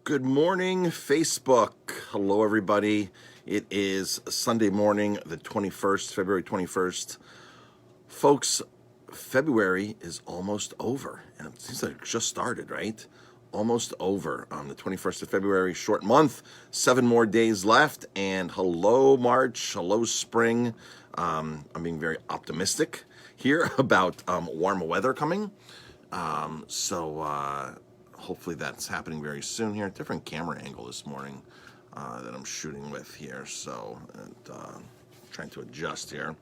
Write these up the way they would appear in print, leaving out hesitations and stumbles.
Good morning, Facebook. Hello, everybody. It is Sunday morning, the 21st, February 21st. Folks, February is almost over, and it seems like it just started, right? Almost over on the 21st of February, short month, 7 more days left, and hello, March, hello, spring. I'm being very optimistic here about warmer weather coming. Hopefully that's happening very soon here. Different camera angle this morning that I'm shooting with here. Trying to adjust here.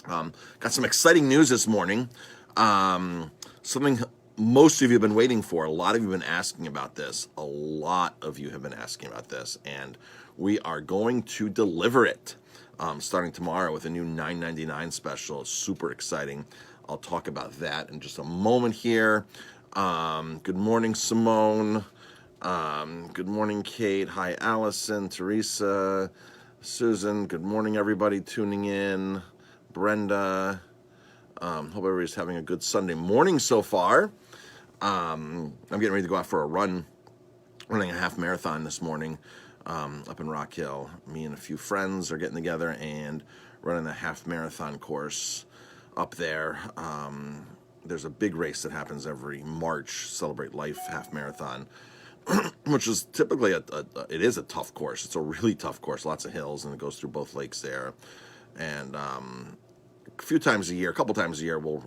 Got some exciting news this morning. Something most of you have been waiting for. A lot of you have been asking about this. And we are going to deliver it starting tomorrow with a new $9.99 special. Super exciting. I'll talk about that in just a moment here. Good morning, Simone. Good morning, Kate. Hi, Allison, Teresa, Susan. Good morning, everybody tuning in. Brenda. Hope everybody's having a good Sunday morning so far. I'm getting ready to go out for a run, running a half marathon this morning up in Rock Hill. Me and a few friends are getting together and running a half marathon course up there. There's a big race that happens every March, Celebrate Life Half Marathon, which is typically it is a tough course. It's a really tough course, lots of hills, and it goes through both lakes there. And a couple times a year,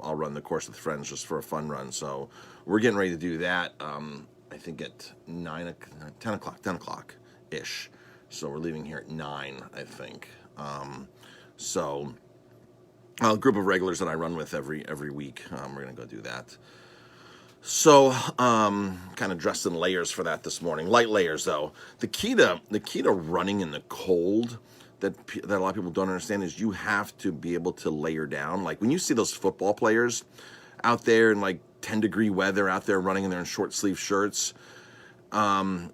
I'll run the course with friends just for a fun run. So we're getting ready to do that. I think at 10 o'clock-ish. So we're leaving here at 9, I think. A group of regulars that I run with every week. We're going to go do that. So, kind of dressed in layers for that this morning. Light layers, though. The key to running in the cold that a lot of people don't understand is you have to be able to layer down. Like when you see those football players out there in like 10-degree weather out there running in their short sleeve shirts, I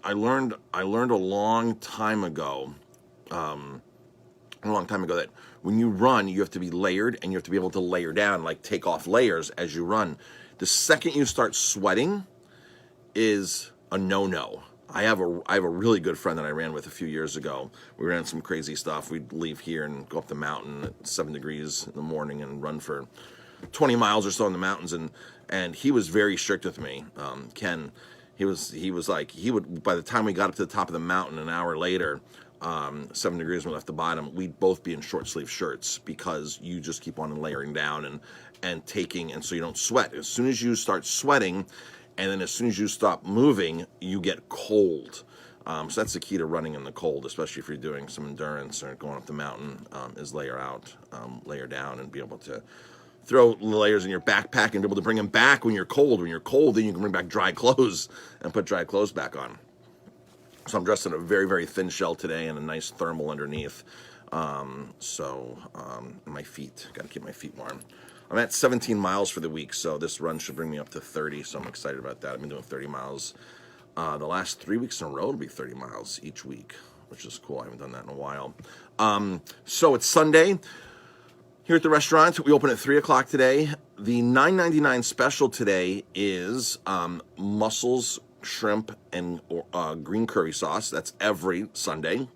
learned a long time ago that when you run, you have to be layered and you have to be able to layer down, like take off layers as you run. The second you start sweating is a no-no. I have a really good friend that I ran with a few years ago. We ran some crazy stuff. We'd leave here and go up the mountain at 7 degrees in the morning and run for 20 miles or so in the mountains. And he was very strict with me. Ken, he was like, by the time we got up to the top of the mountain an hour later, 7 degrees when we left the bottom, we'd both be in short sleeve shirts because you just keep on layering down and taking, and so you don't sweat. As soon as you start sweating, and then as soon as you stop moving, you get cold. So that's the key to running in the cold, especially if you're doing some endurance or going up the mountain, is layer down, and be able to throw layers in your backpack and be able to bring them back when you're cold. When you're cold, then you can bring back dry clothes and put dry clothes back on. So I'm dressed in a very, very thin shell today and a nice thermal underneath. My feet, got to keep my feet warm. I'm at 17 miles for the week, so this run should bring me up to 30, so I'm excited about that. I've been doing 30 miles. The last 3 weeks in a row will be 30 miles each week, which is cool. I haven't done that in a while. So it's Sunday. Here at the restaurant, we open at 3 o'clock today. The $9.99 special today is mussels, shrimp, and green curry sauce. That's every Sunday.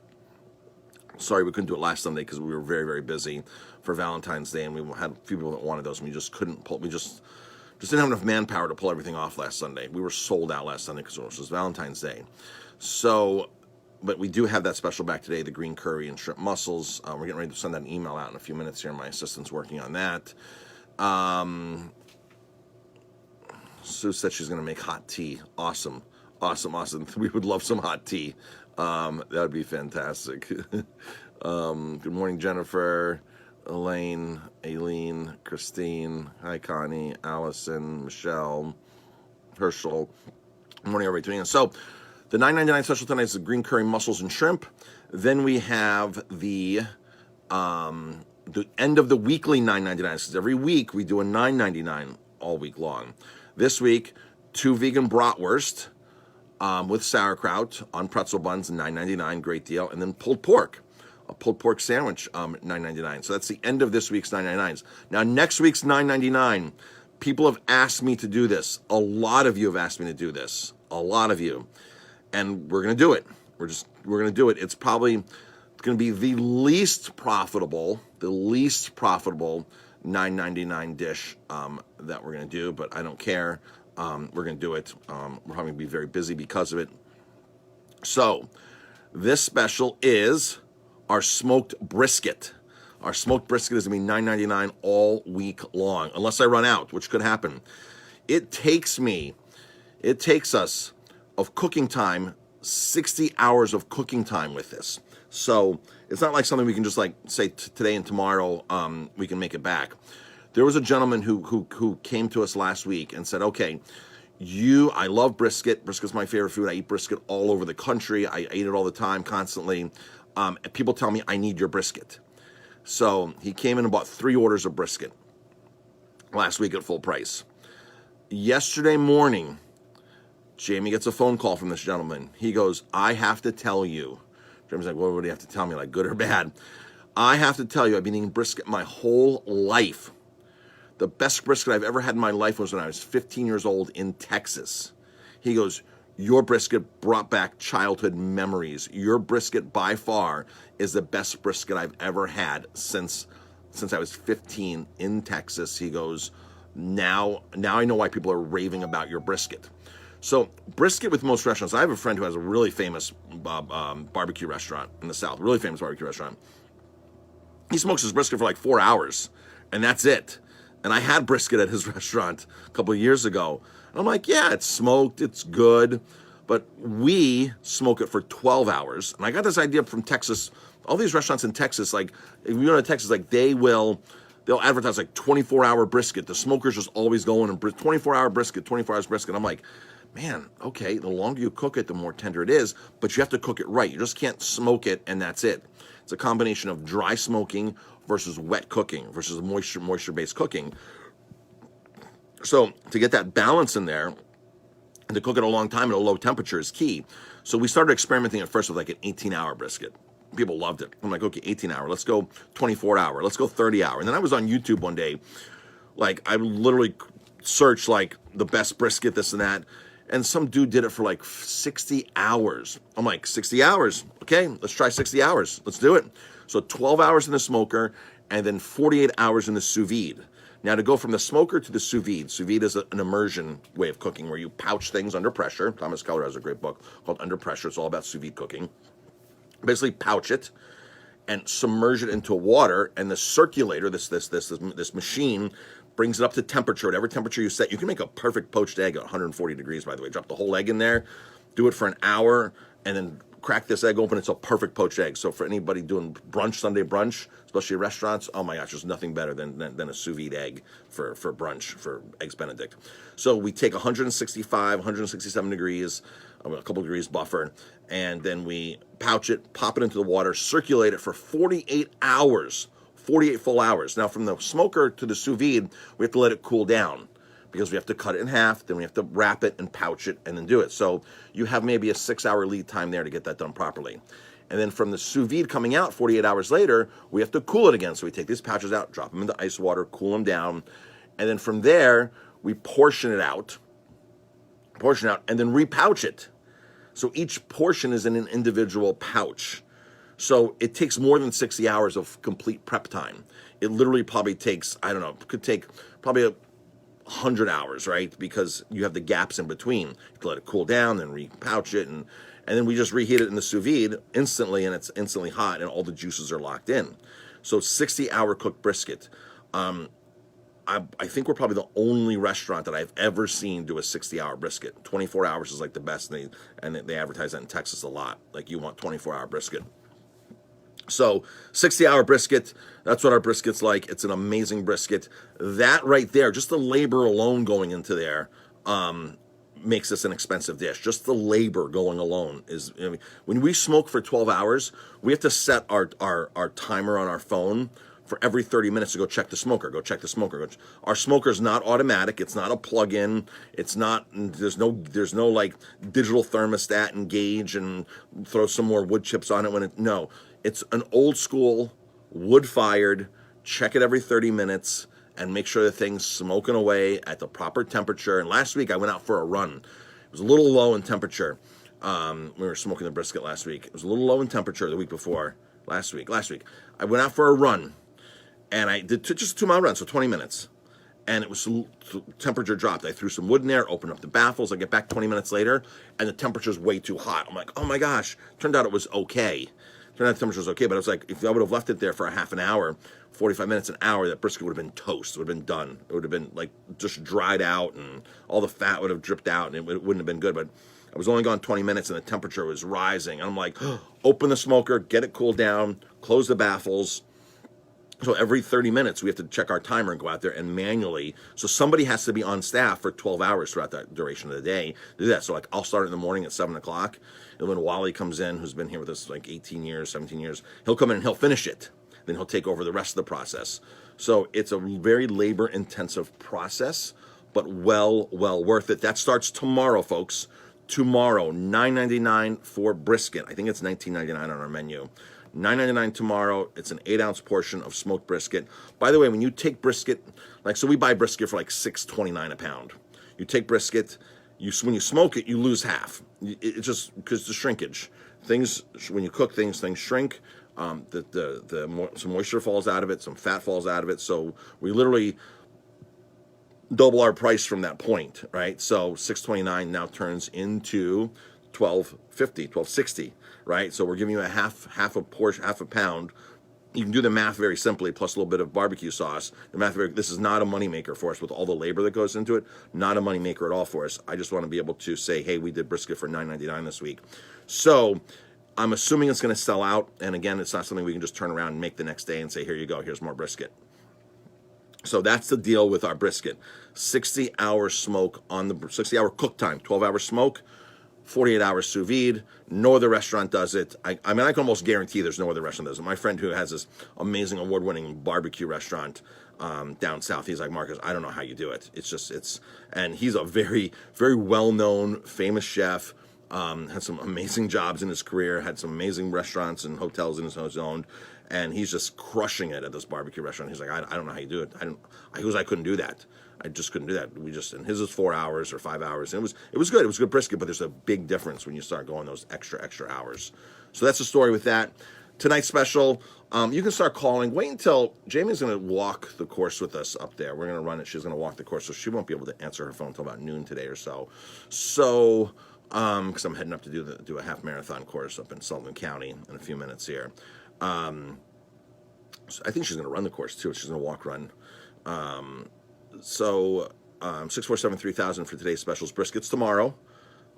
Sorry we couldn't do it last Sunday because we were very, very busy for Valentine's Day, and we had a few people that wanted those, and we just couldn't pull. We just didn't have enough manpower to pull everything off last Sunday. We were sold out last Sunday because it was Valentine's Day. But we do have that special back today, the green curry and shrimp mussels. We're getting ready to send that email out in a few minutes here. My assistant's working on that. Sue said she's going to make hot tea. Awesome. We would love some hot tea. That would be fantastic. Good morning, Jennifer, Elaine, Aileen, Christine. Hi, Connie, Allison, Michelle, Herschel. Good morning, everybody tuning in. So the $9.99 special tonight is the green curry, mussels, and shrimp. Then we have the end of the weekly $9.99. Because every week we do a $9.99 all week long. This week, 2 vegan bratwurst with sauerkraut on pretzel buns, $9.99, great deal. And then pulled pork, a pulled pork sandwich, $9.99. So that's the end of this week's $9.99s. Now, next week's $9.99, People have asked me to do this. A lot of you have asked me to do this. A lot of you. And we're going to do it. We're going to do it. It's probably going to be the least profitable $9.99 dish that we're going to do, but I don't care. We're going to do it. We're probably going to be very busy because of it. So this special is our smoked brisket. Our smoked brisket is going to be $9.99 all week long, unless I run out, which could happen. It takes us of cooking time, 60 hours of cooking time with this. So it's not like something we can just like say today and tomorrow we can make it back. There was a gentleman who came to us last week and said, okay, I love brisket. Brisket's my favorite food. I eat brisket all over the country. I eat it all the time, constantly. People tell me I need your brisket. So he came in and bought 3 orders of brisket last week at full price. Yesterday morning, Jamie gets a phone call from this gentleman. He goes, I have to tell you. Jamie's like, what would he have to tell me, like good or bad? I have to tell you, I've been eating brisket my whole life. The best brisket I've ever had in my life was when I was 15 years old in Texas. He goes, your brisket brought back childhood memories. Your brisket by far is the best brisket I've ever had since I was 15 in Texas. He goes, now I know why people are raving about your brisket. So brisket with most restaurants, I have a friend who has a really famous barbecue restaurant in the South, really famous barbecue restaurant. He smokes his brisket for like 4 hours, and that's it. And I had brisket at his restaurant a couple of years ago. And I'm like, yeah, it's smoked, it's good, but we smoke it for 12 hours. And I got this idea from Texas. All these restaurants in Texas, like if you go to Texas, like they'll advertise like 24-hour brisket. The smoker's just always going and 24-hour brisket, 24 hours brisket. I'm like, man, okay, the longer you cook it, the more tender it is, but you have to cook it right. You just can't smoke it and that's it. It's a combination of dry smoking versus wet cooking versus moisture-based cooking. So to get that balance in there and to cook it a long time at a low temperature is key. So we started experimenting at first with like an 18-hour brisket. People loved it. I'm like, okay, 18-hour. Let's go 24-hour. Let's go 30-hour. And then I was on YouTube one day. Like, I literally searched, like, the best brisket, this and that. And some dude did it for, like, 60 hours. I'm like, 60 hours? Okay, let's try 60 hours. Let's do it. So 12 hours in the smoker and then 48 hours in the sous vide. Now, to go from the smoker to the sous vide is an immersion way of cooking where you pouch things under pressure. Thomas Keller has a great book called Under Pressure. It's all about sous vide cooking. Basically, pouch it and submerge it into water, and the circulator, this machine, brings it up to temperature. Whatever temperature you set, you can make a perfect poached egg at 140 degrees, by the way. Drop the whole egg in there, do it for an hour, and then crack this egg open. It's a perfect poached egg. So for anybody doing brunch, Sunday brunch, especially restaurants, oh my gosh, there's nothing better than a sous vide egg for brunch, for Eggs Benedict. So we take 165, 167 degrees, a couple degrees buffer, and then we pouch it, pop it into the water, circulate it for 48 hours, 48 full hours. Now, from the smoker to the sous vide, we have to let it cool down because we have to cut it in half, then we have to wrap it and pouch it and then do it. So you have maybe a 6-hour lead time there to get that done properly. And then from the sous vide coming out 48 hours later, we have to cool it again. So we take these pouches out, drop them into ice water, cool them down, and then from there, we portion it out, and then repouch it. So each portion is in an individual pouch. So it takes more than 60 hours of complete prep time. It literally probably takes, I don't know, it could take probably 100 hours, right? Because you have the gaps in between. You have to let it cool down, then repouch it, and then we just reheat it in the sous vide instantly, and it's instantly hot, and all the juices are locked in. So 60-hour cooked brisket. I think we're probably the only restaurant that I've ever seen do a 60-hour brisket. 24 hours is like the best, and they advertise that in Texas a lot. Like, you want 24-hour brisket. So 60-hour brisket, that's what our brisket's like. It's an amazing brisket. That right there, just the labor alone going into there makes this an expensive dish. Just the labor going alone is, I mean, when we smoke for 12 hours, we have to set our timer on our phone for every 30 minutes to go check the smoker, Our smoker's not automatic. It's not a plug-in. It's not, there's no like digital thermostat and gauge and throw some more wood chips on it no. It's an old school, wood-fired, check it every 30 minutes, and make sure the thing's smoking away at the proper temperature. And last week I went out for a run. It was a little low in temperature. We were smoking the brisket last week. It was a little low in temperature the week before. Last week. I went out for a run, and I did just a 2-mile run, so 20 minutes. And it was, temperature dropped. I threw some wood in there, opened up the baffles. I get back 20 minutes later, and the temperature's way too hot. I'm like, oh my gosh. Turned out it was okay. Turned out the temperature was okay, but it was like, if I would have left it there for a half an hour, 45 minutes, an hour, that brisket would have been toast. It would have been done. It would have been like just dried out, and all the fat would have dripped out, and it wouldn't have been good. But I was only gone 20 minutes, and the temperature was rising. And I'm like, open the smoker, get it cooled down, close the baffles. So every 30 minutes, we have to check our timer and go out there and manually. So somebody has to be on staff for 12 hours throughout the duration of the day to do that. So like I'll start in the morning at 7 o'clock. And when Wally comes in, who's been here with us like 18 years, 17 years, he'll come in and he'll finish it. Then he'll take over the rest of the process. So it's a very labor-intensive process, but well worth it. That starts tomorrow, folks. Tomorrow, $9.99 for brisket. I think it's $19.99 on our menu. $9.99 tomorrow. It's an 8-ounce portion of smoked brisket. By the way, when you take brisket, like, so we buy brisket for like $6.29 a pound. You take brisket, when you smoke it, you lose half. It's just because the shrinkage. Things, when you cook things shrink. Some moisture falls out of it, some fat falls out of it. So we literally double our price from that point, right? So $6.29 now turns into $12.50, $12.60, right? So we're giving you a half a portion, half a pound. You can do the math very simply, plus a little bit of barbecue sauce. This is not a moneymaker for us with all the labor that goes into it. Not a moneymaker at all for us. I just want to be able to say, hey, we did brisket for $9.99 this week. So I'm assuming it's going to sell out. And again, it's not something we can just turn around and make the next day and say, here you go, here's more brisket. So that's the deal with our brisket. 60-hour smoke on the 60-hour cook time, 12-hour smoke, 48 hours sous vide. No other restaurant does it. I mean, I can almost guarantee there's no other restaurant that does it. My friend who has this amazing award-winning barbecue restaurant down south, he's like, Marcus, I don't know how you do it. And he's a very, very well-known, famous chef. Had some amazing jobs in his career, had some amazing restaurants and hotels in his own, and he's just crushing it at this barbecue restaurant. He's like, I don't know how you do it. I couldn't do that. I just couldn't do that. And his is 4 hours or 5 hours. And it was good. It was good brisket, but there's a big difference when you start going those extra hours. So that's the story with that. Tonight's special, you can start calling. Wait until Jamie's going to walk the course with us up there. We're going to run it. She's going to walk the course, so she won't be able to answer her phone until about noon today or so. So, because I'm heading up to do a half marathon course up in Sullivan County in a few minutes here. So I think she's going to run the course too. She's going to walk run. 647-3000 for today's specials. Briskets tomorrow.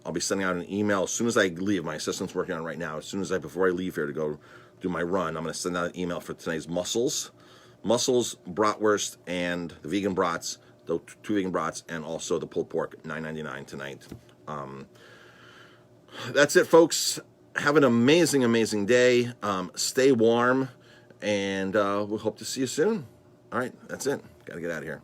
I'll be sending out an email as soon as I leave. My assistant's working on it right now. Before I leave here to go do my run, I'm going to send out an email for today's mussels, bratwurst, and the vegan brats, the 2 vegan brats, and also the pulled pork, $9.99 tonight. That's it, folks. Have an amazing day. Stay warm, and we'll hope to see you soon. All right, that's it. Got to get out of here.